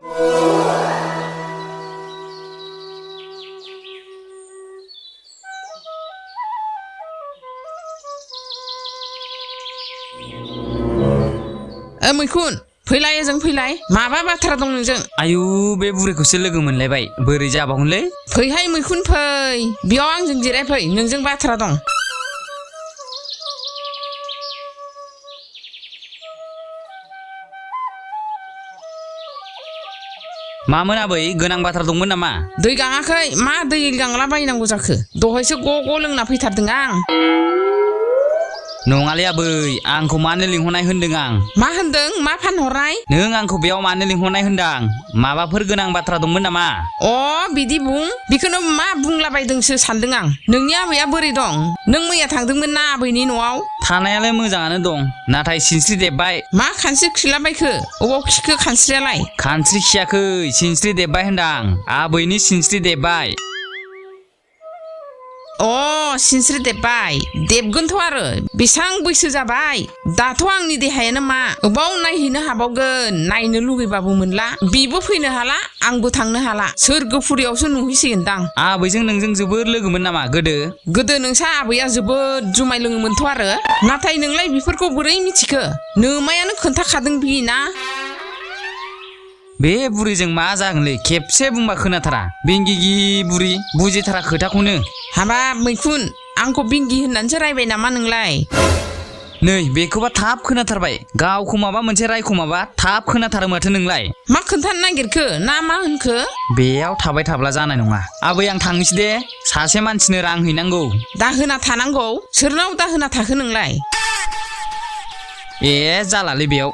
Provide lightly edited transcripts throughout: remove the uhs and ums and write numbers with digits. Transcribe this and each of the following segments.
मैखुन फैलाय ओजों फैलाय माबा बाथ्रा दं नोंजों आयु बे बुरैखौसो लोगो मोनलायबाय बोरै जाबावगोनलै फैहाय मैखुन फै बेयाव आंजों जिरायफै नोंजों बाथ्रा दं मामोन आबै गोनां बाथ्रा दंमोन नामा दै गाङाखै मा दै गांला बायनांगौ जाखो दहायसो ग' लोंना फैथारदों आं नङालै आबै आंखौ मानो लिंहरनाय होनदों आं मा होनदों मा फानहरनाय नों आंखौ बेयाव मानो लिंहरनाय होनदां माबाफोर गोनां बाथ्रा दंमोन नामा बिदि बुं बेखौनो मा बुंलाबायदोंसो सानदों आं नोंनि आबैया बोरै दं नों मैया थांदोंमोन ना आबैनि न'आव थानायालाय मोजाङानो दं नाथाय सिनस्रि देबबाय मा खानस्रि खिलाबायखो अबाव खिखो खानस्रियालाय खानस्रि खियाखै सिनस्रि देबबाय होनदां आबैनि सिनस्रि देबबाय सिनस्रि देबबाय देबगोनथ' आरो बेसां बैसो जाबाय दाथ' आंनि देहायानो मा अबाव नायहैनो हाबावगोन नायनो लुगैबाबो मोनला बिबो फैनो हाला आंबो थांनो हाला सोरगोफुरियावसो नुहैसिगोनदां आबैजों नोंजों जोबोद लोगोमोन नामा गोदो नोंसा आबैया जोबोद जुमाय लोङोमोनथ' आरो नाथाय नोंलाय बेफोरखौ बोरै मिथिखो नोमायानो खोन्थाखादों बिना बे बुरैजों मा जागोनलै खेबसे बुंबा खोनाथारा बेंगिगि बुरि बुजिथारा खोथाखौनो हाबाब मैखुन आंखौ बिंगि होननानैसो रायबाय नामा नोंलाय नै बेखौबा थाब खोनाथारबाय गावखौ माबा मोनसे रायखुमाबा थाब खोनाथारो माथो नोंलाय मा खोन्थानो नागिरखो ना मा होनखो बेयाव थाबाय थाब्ला जानाय नङा आबै आं थांनोसै दे सासे मानसिनो रां हैनांगौ दाहोना थानांगौ सोरनाव दाहोना थाखो नोंलाय जालालै बेयाव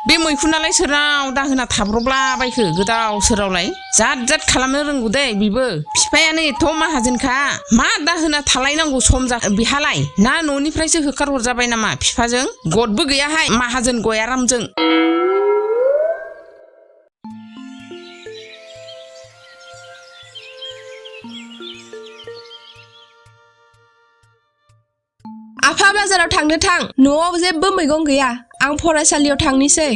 बे मैखुनालाय सोरनाव दाहोना थाब्रबला बायखो गोदाव सोरावलाय जाद खालामनो रोंगौ दे बिबो बिफायानो एथ' माहाजोनखा मा दाहोना थालायनांगौ सम जा बिहालाय ना न'निफ्रायसो होखार हरजाबाय नामा बिफाजों गदबो गैयाहाय माहाजोन गयारामजों आफा बाजाराव थांनो थां न'आव जेबो मैगं गैया आं फरायसालियाव थांनिसै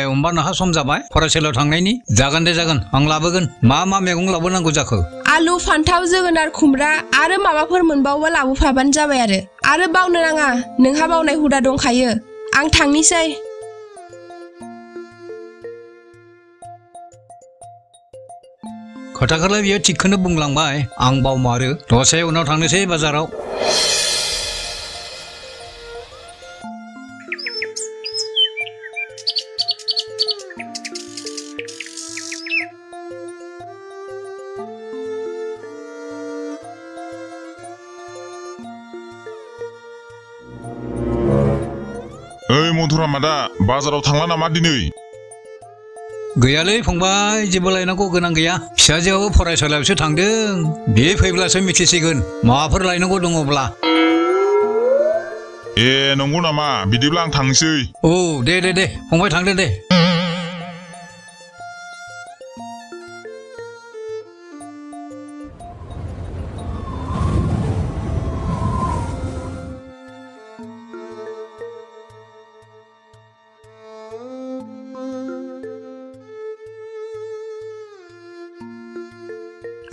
होमबा नोंहा सम जाबाय फरायसालियाव थांनायनि जागोन दे जागोन आं लाबोगोन मा मैगं लाबोनांगौ जाखो आलु फान्थाव जोगोनार खुमब्रा आरो माबाफोर मोनबावोबा लाबोफाबानो जाबाय आरो बावनो नाङा नोंहा बावनाय हुदा दंखायो आं थांनिसै खोथाखौलाय बियो थिगखौनो बुंलांबाय आं बावमारो दसे उनाव थांनोसै बाजाराव मधुरा मादा बाजाराव थांला नामा दिनै गैयालै फंबाय जेबो लायनांगौ गोनां गैया फिसाजोआबो फरायसालियावसो थांदों बे फैब्लासो मिथिसिगोन माबाफोर लायनांगौ दङब्ला नंगौ नामा बिदिब्ला आं थांसै दे फंबाय थांदो दे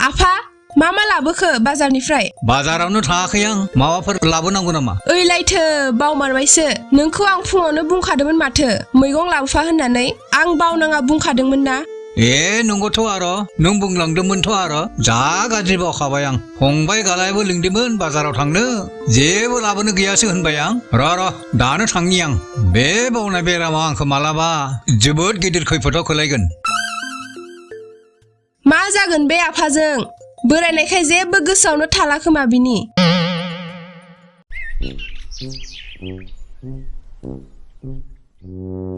आफा मा लाबोखो बाजारनिफ्राय बाजारावनो थाङाखै आं माबाफोर लाबोनांगौ नामा ओइलायथो बावमारबायसो नोंखौ आं फुङावनो बुंखादोंमोन माथो मैगं लाबोफा होननानै आं बावनाङा बुंखादोंमोन ना नंगौथ' आरो नों बुंलांदोंमोनथ' आरो जा गाज्रि बावखाबाय आं फंबाय गालायबो लिंदोंमोन बाजाराव थांनो जेबो लाबोनो गैयासो होनबाय आं र' दानो थांनि आं बे बावनाय बेरामा आंखौ मालाबा जोबोद गिदिर खैफोदाव खोलायगोन मा जागोन बे आफाजों बोरायनायखाय जेबो गोसोआवनो थाला खोमा बिनि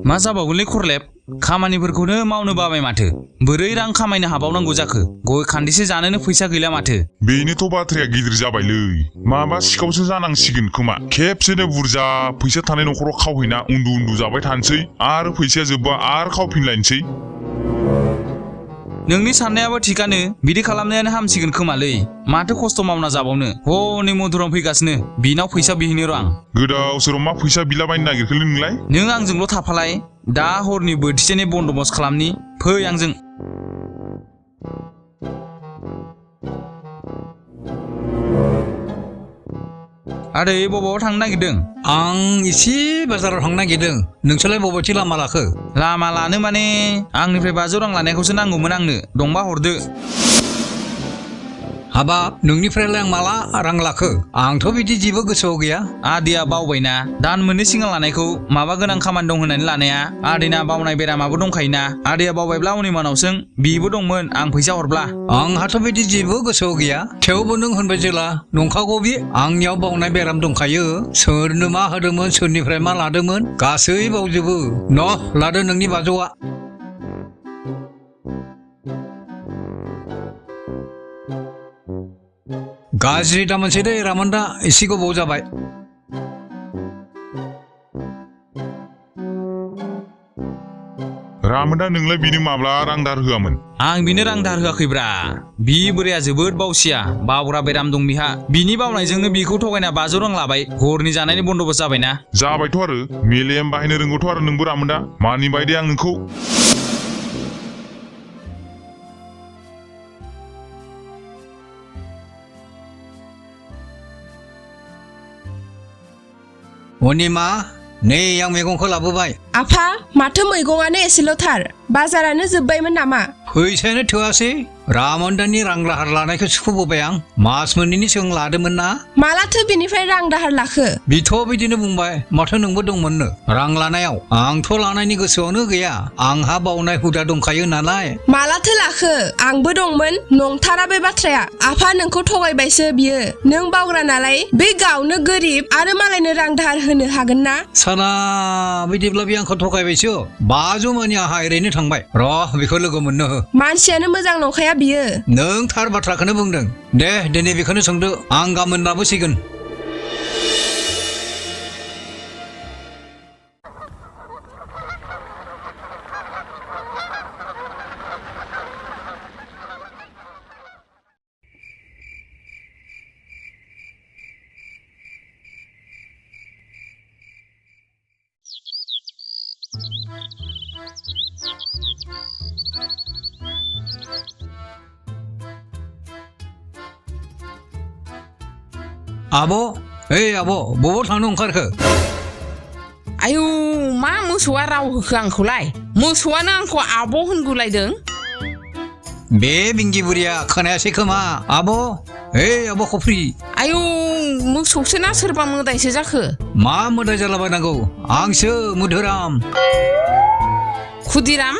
मा जाबावगोनलै खरलेब खामानिफोरखौनो मावनो बाबाय माथो बोरै रां खामायनो हाबावनांगौ जाखो गय खान्दिसे जानोनो फैसा गैला माथो बेनोथ' बाथ्राया गिदिर जाबायलै माबा सिखावसो जानांसिगोन खोमा खेबसेनो बुरजा फैसा थानाय न'खराव खावहैना उन्दु जाबाय थानोसै आरो फैसाया जोबबा आरो खावफिनलायनोसै नोंनि साननायाबो थिगानो बिदि खालामनायानो हामसिगोन खोमालै माथो खस्थ' मावना जाबावनो हनै मधुराम फैगासिनो बिनाव फैसा बिहैनो र' आं गोदाव सोराव मा फैसा बिलाबायनो नागिरखोलै नोंलाय नों आंजोंल' थाफालाय दा हरनि बोथिसेनि बन्दबस्त खालामनि फै आंजों आदै बबाव थांनो नागिरदों आं एसे बाजाराव थांनो नागिरदों नोंसोरलाय बबेथि लामा लाखो लामा लानो माने आंनिफ्राय 500 रां लानायखौसो नांगौमोन आंनो दंबा हरदो हाबाब नोंनिफ्रायलाय आं माला रां लाखो आंथ' बिदि जेबो गोसोआव गैया आदैया बावबायना दान मोननै सिगां लानायखौ माबा गोनां खामानि दं होननानै लानाया आदैना बावनाय बेरामाबो दंखायोना आदैया बावबायब्ला उनि मानावसों बिबो दंमोन आं फैसा हरब्ला आंहाथ' बिदि जेबो गोसोआव गैया थेवबो नों होनबाय जेला नंखागौ बि आंनियाव बावनाय बेराम दंखायो सोरनो मा होदोंमोन सोरनिफ्राय मा लादोंमोन गासै बावजोबो न' लादो नोंनि 500आ गाज्रि दामोनसै दै रामोनदा एसे गोबाव जाबाय रामोदा नोंलाय बिनो माब्ला रां दार होआमोन आं बिनो रां दार होआखैब्रा बि बोराया जोबोद बावसिया बावग्रा बेराम दं बिहा बिनि बावनायजोंनो बिखौ थगायना 500 रां लाबाय हरनि जानायनि बन्दबस्त जाबायना जाबायथ' आरो मेलेम बाहायनो रोंगौथ' आरो नोंबो रामोदा मानिबाय दे आं नोंखौ अनिमा नै आं मैगंखौ लाबोबाय आफा माथो मैगंआनो एसेल'थार बाजारानो जोब्बायमोन नामा फैसायानो थोआसै रामोनदानि रां दाहार लानायखौ सुख'बोबाय आं मास मोननैनि सिगां लादोंमोन ना मालाथो बिनिफ्राय रां दाहार लाखो बिथ' बिदिनो बुंबाय माथो नोंबो दंमोननो रां लानायाव आंथ' लानायनि गोसोआवनो गैया आंहा बावनाय हुदा दंखायो नालाय मालाथो लाखो आंबो दंमोन नंथारा बे बाथ्राया आफा नोंखौ थगायबायसो बियो नों बावग्रा नालाय बे गावनो गोरिब आरो मालायनो रां दाहार होनो हागोन ना साला बिदिब्ला बे आंखौ थगायबायसो 500 मानि आंहा ओरैनो थांबाय र' बेखौ लोगो मोननो हो मानसियानो मोजां नंखाया बियो नों थार बाथ्राखौनो बुंदों दे दिनै बेखौनो सोंदो आं गाबोन लाबोसिगोन आब' ओइ आब' बबाव थांनो ओंखारखो आयु मा मोसौआ राव होखो आंखौलाय मोसौआनो आंखौ आब' होनगुलायदों बे बिंगि बुरिया खोनायासै खोमा आब' ओइ आब' खफ्रि आयु मोसौसो ना सोरबा मोदायसो जाखो मा मोदाय जालाबायनांगौ आंसो मधुराम खुदिराम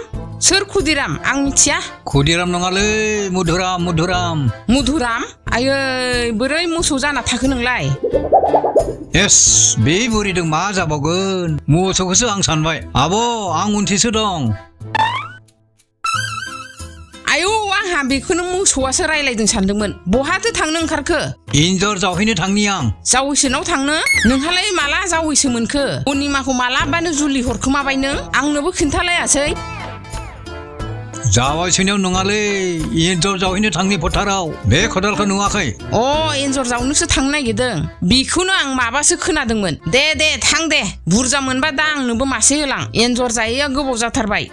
सोर खुदिराम आं मिथिया खुदिराम नङालै मधुराम मधुराम मधुराम आयै बोरै मोसौ जाना थाखो नोंलाय एस बे बुरिदों मा जाबावगोन मोसौखौसो आं सानबाय आब' आं उनथिसो दं आयौ आंहा बेखौनो मोसौआसो रायलायदों सानदोंमोन बहाथो थांनो ओंखारखो एन्जर जावहैनो थांनि आं जावैसोनाव थांनो नोंहालाय माला जावैसो मोनखो अनिमाखौ मालाबानो जुलि हरखोमाबाय नों आंनोबो खिन्थालायासै जावैसोनायाव नङालै एन्जर जावहैनो थांनि फोथाराव बे खदालखौ नुवाखै अ एन्जर जावनोसो थांनो नागिरदों बेखौनो आं माबासो खोनादोंमोन दे थां दे बुरजा मोनबा दा आंनोबो मासे होलां एन्जर जायैया गोबाव जाथारबाय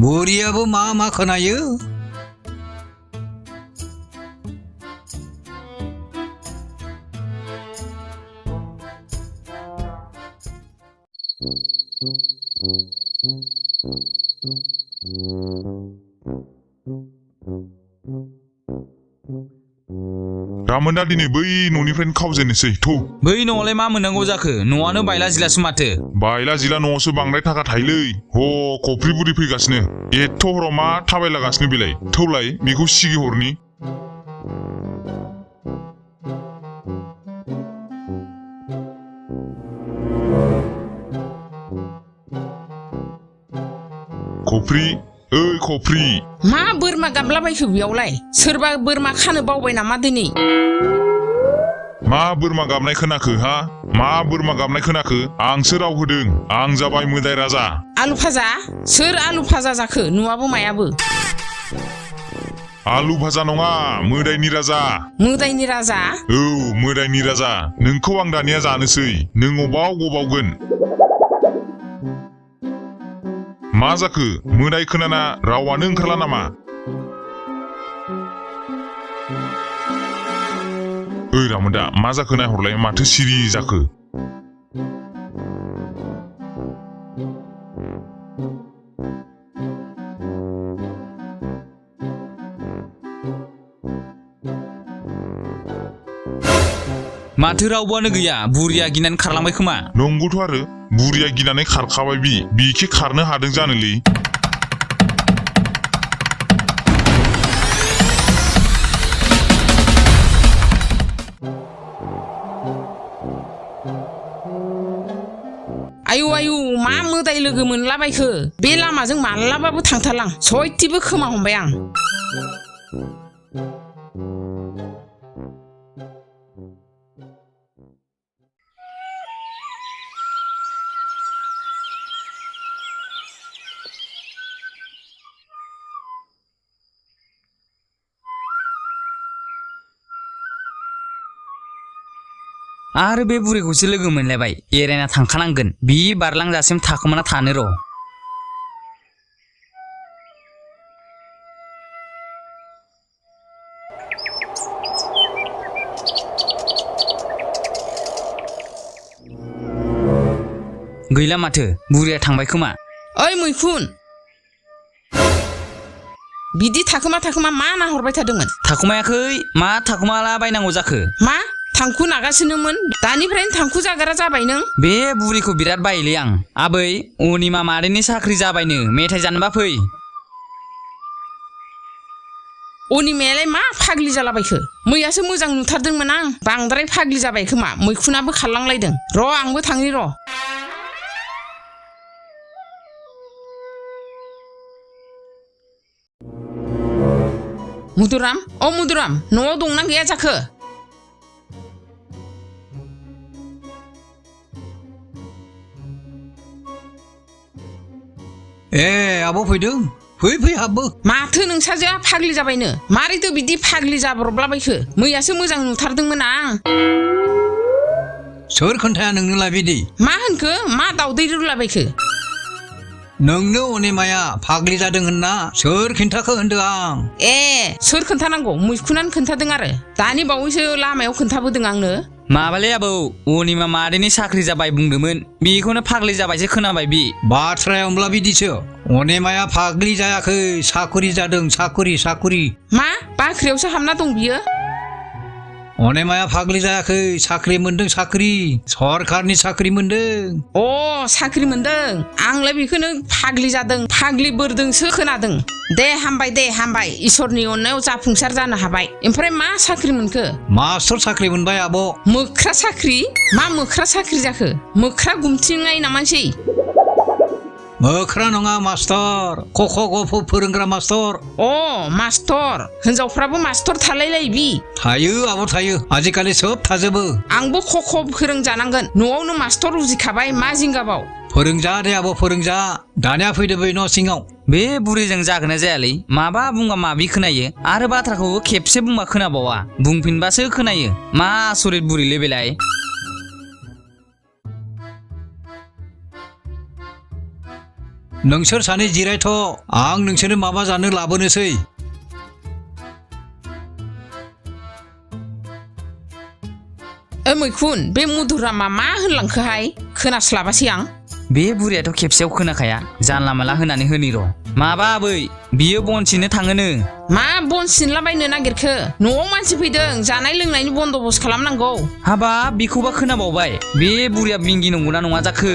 बुरियाबो मा खोनायो रामोदा दिनै बै न'निफ्रायनो खावजेननोसै थौ बै न'आवलाय मा मोननांगौ जाखो न'आनो बायला जिलासो माथो बायला जिला न'आवसो बांद्राय थाखा थायोलै ह खफ्रि बुरि फैगासिनो एथ' हराव मा थाबायलागासिनो बेलाय थौलाय बेखौ सिगि हरनि खफ्रि ओइ खफ्रि मा बोरमा गाबलाबायखो बेयावलाय सोरबा बोरमा खानो बावबाय नामा दिनै मा बोरमा गाबनाय खोनाखो हा मा बोरमा गाबनाय खोनाखो आंसो राव होदों आं जाबाय मोदाय राजा आलु भाजा सोर आलु भाजा जाखो नुवाबो मायाबो आलु भाजा नङा मोदायनि राजा मोदायनि राजा औ मोदायनि राजा नोंखौ आं दानिया जानोसै नों अबाव गबावगोन मा जाखो मोदाय खोनाना रावानो ओंखारला नामा ओइ रामोदा मा जाखो नायहरलाय माथो सिरि जाखो माथो रावबोआनो गैया बुरिया गिनानै खारलांबाय खोमा नंगौथ' आरो बुरिया गिनानै खारखाबाय बिखि खारनो हादों जानोलै आयु मा मोदाय लोगो मोनलाबायखो बे लामाजों मालाबाबो थांथारलां सयथिबो खोमा हमबाय आं आरो बे बुरिखौसो लोगो मोनलायबाय एरायना थांखानांगोन बि बारलांजासिम थाखोमाना थानो र' गैला माथो बुरिया थांबाय खोमा ओइ मैखुन बिदि थाखोमा मा नाहरबाय थादोंमोन थाखुमायाखै मा थाखुमाला बायनांगौ जाखो मा थांखु नागासिनोमोन दानिफ्रायनो थांखु जाग्रा जाबाय नों बे बुरिखौ बिराद बायोलै आं आबै अनिमा मादैनि साख्रि जाबायनो मेथाइ जानोबा फै अनिमायालाय मा फाग्लि जालाबायखो मैयासो मोजां नुथारदोंमोन आं बांद्राय फाग्लि जाबाय खोमा मैखुनाबो खारलांलायदों र' आंबो थांनि र' मुदुराम मुदुराम न'आव दंना गैया जाखो आब' फैदों फै हाबबो माथो नोंसाजोआ फाग्लि जाबायनो मारैथो बिदि फाग्लि जाब्रबलाबायखो मैयासो मोजां नुथारदोंमोन आं सोर खोन्थाया नोंनोलाय बिदि मा होनखो मा दावदै रुलाबायखो नोंनो अनिमाया फाग्लि जादों होनना सोर खिन्थाखो होनदो आं सोर खोन्थानांगौ मैखुनानो खोन्थादों आरो दानि बावैसो लामायाव खोन्थाबोदों आंनो माबालै आबौ अनिमा मादैनि साख्रि जाबाय बुंदोंमोन बेखौनो फाग्लि जाबायसो खोनाबाय बि बाथ्राया होमब्ला बिदिसो अनिमाया फाग्लि जायाखै साखरि जादों साखरि मा बाख्रियावसो हाबना दं बियो अनिमाया फाग्लि जायाखै साख्रि मोनदों साख्रि सरखारनि साख्रि मोनदों साख्रि मोनदों आंलाय बेखौनो फाग्लि जादों फाग्लि बोरदोंसो खोनादों दे हामबाय इसोरनि अननायाव जाफुंसार जानो हाबाय ओमफ्राय मा साख्रि मोनखो मास्टर साख्रि मोनबाय आब' मोख्रा साख्रि मा मोख्रा साख्रि जाखो मोख्रा गुमथिंनाय नामासै मोख्रा नङा मास्टर क ख ग फ फोरोंग्रा मास्टर मास्टर हिनजावफ्राबो मास्टर थालायलाय बि थायो आब' थायो आजिखालि सोब थाजोबो आंबो क ख फोरोंजानांगोन न'आवनो मास्टर उजिखाबाय मा जिंगाबाव फोरोंजा दे आब' फोरोंजा दानिया फैदो बै न' सिङाव बे बुरैजों जागोना जायालै माबा बुंबा माबि खोनायो आरो बाथ्राखौ खेबसे बुंबा खोनाबावा बुंफिनबासो खोनायो मा आसरित बुरैलै बेलाय नोंसोर सानै जिरायथ' आं नोंसोरनो माबा जानो लाबोनोसै मैखुन बे मुदुरामा मा होनलांखोहाय खोनास्लाबासै आं बे बुरैयाथ' खेबसेयाव खोनाखाया जानला माला होनानै होनि र' माबा आबै बियो बन सिननो थाङोनो मा बन सिनलाबायनो नागिरखो न'आव मानसि फैदों जानाय लोंनायनि बन्द'बस्त खालामनांगौ हाबाब बेखौबा खोनाबावबाय बे बुरैया बिंगि नंगौना नङा जाखो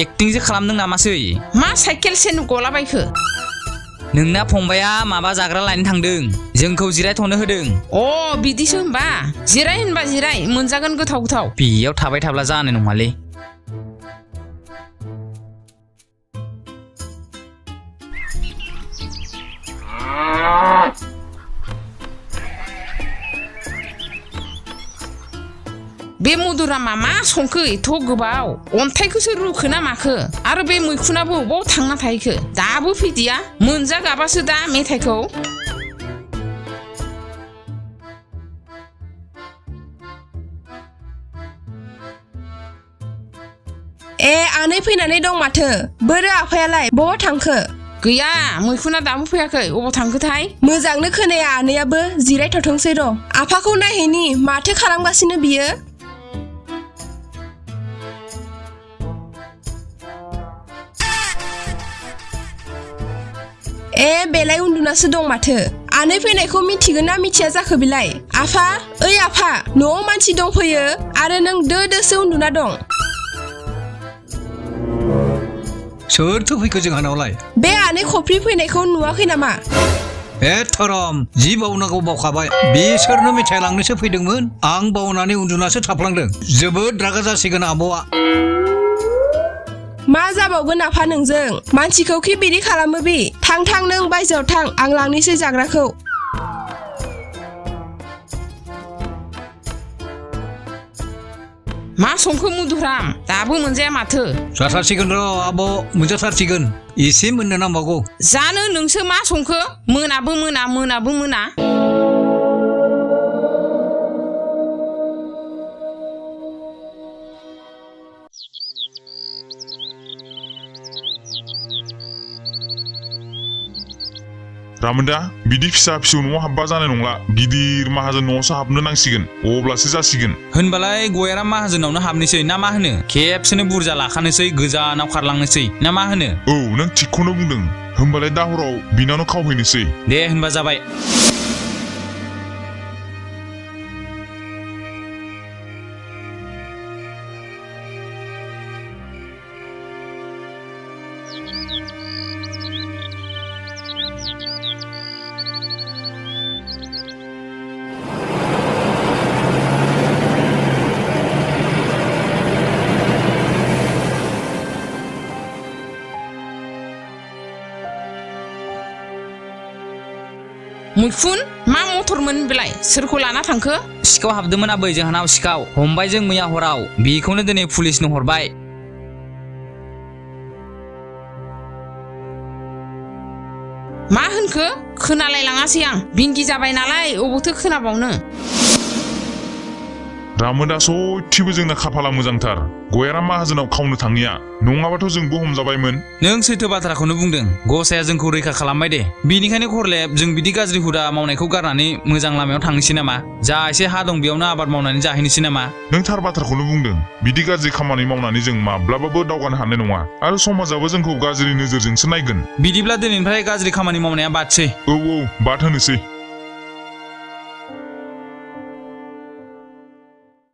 एक्टिंसो खालामदों नामासै मा साइकेल सेन गलाबायखो नोंना फंबाया माबा जाग्रा लायनो थांदों जोंखौ जिरायथ'नो होदों बिदिसो होनबा जिराय होनबा जिराय मोनजागोन गोथाव बेयाव थाबाय थाब्ला जानाय नङालै बे मधुरामा मा संखो एथ' गोबाव अन्थाइखौसो रुखो ना माखो आरो बे मैखुनाबो अबाव थांना थाहैखो दाबो फैदिया मोनजागाबासो दा मेथाइखौ आनै फैनानै दं माथो बोरो आफायालाय बहा थांखो गैया मैखुना दाबो फैयाखै अबाव थांखोथाय मोजांनो खोनाया आनैयाबो जिरायथथोंसै र' आफाखौ नायहैनि माथो खालामगासिनो बियो बेलाय उन्दुनासो दं माथो आनै फैनायखौ मिथिगोन ना मिथिया जाखो बिलाय आफा ओइ आफा न'आव मानसि दंफैयो आरो नों दोसो उन्दुना दं सोरथो फैखो जोंहानावलाय बे आनै खफ्रि फैनायखौ नुवाखै नामा धरम जि बावनांगौ बावखाबाय बिसोरनो मेथाइ लांनोसो फैदोंमोन आं बावनानै उन्दुनासो थाफ्लांदों जोबोद रागा जासिगोन आब'आ मा जाबावगोन आफा नोंजों मानसिखौ खि बिदि खालामो बि थां नों बायजोआव थां आं लांनोसै जाग्राखौ मा संखो मधुराम दाबो मोनजाया माथो जाथारसिगोन र' आब' मोनजाथारसिगोन एसे मोननो नांबावगौ जानो नोंसो मा संखो मोनाबो मोना रामोनदा बिदि फिसा फिसौ न'आव हाबबा जानाय नंला गिदिर माहाजोन न'आवसो हाबनो नांसिगोन अब्लासो जासिगोन होनबालाय गयारा माहाजोनावनो हाबनोसै ना मा होनो खेबसेनो बुरजा लाखानोसै गोजानाव खारलांनोसै ना मा होनो औ नों थिगखौनो बुंदों होनबालाय दा हराव बिनावनो खावहैनोसै दे होनबा जाबाय मैखुन मा मथरमोन बेलाय सोरखौ लाना थांखो सिखाव हाबदोंमोन आबै जोंहानाव सिखाव हमबाय जों मैया हराव बेखौनो दिनै पुलिसनो हरबाय मा होनखो खोनालाय लाङासै आं बिंगि जाबाय नालाय अबावथो खोनाबावनो रामोदा सयथिबो जोंना खाफाला मोजांथार गयारा माहाजोनाव खावनो थाङिया नङाबाथ' जोंबो हमजाबायमोन नों सैथो बाथ्राखौनो बुंदों गसाया जोंखौ रैखा खालामबाय दे बिनिखायनो खरलेब जों बिदि गाज्रि हुदा मावनायखौ गारनानै मोजां लामायाव थांनोसै नामा जा एसे हा दं बेयावनो आबाद मावनानै जाहैनोसै नामा नों थार बाथ्राखौनो बुंदों बिदि गाज्रि खामानि मावनानै जों माब्लाबाबो दावगानो हानाय नङा आरो समाजाबो जोंखौ गाज्रि नोजोरजोंसो नायगोन बिदिब्ला दिनैनिफ्राय गाज्रि खामानि मावनाया बादसै औ बाद होनोसै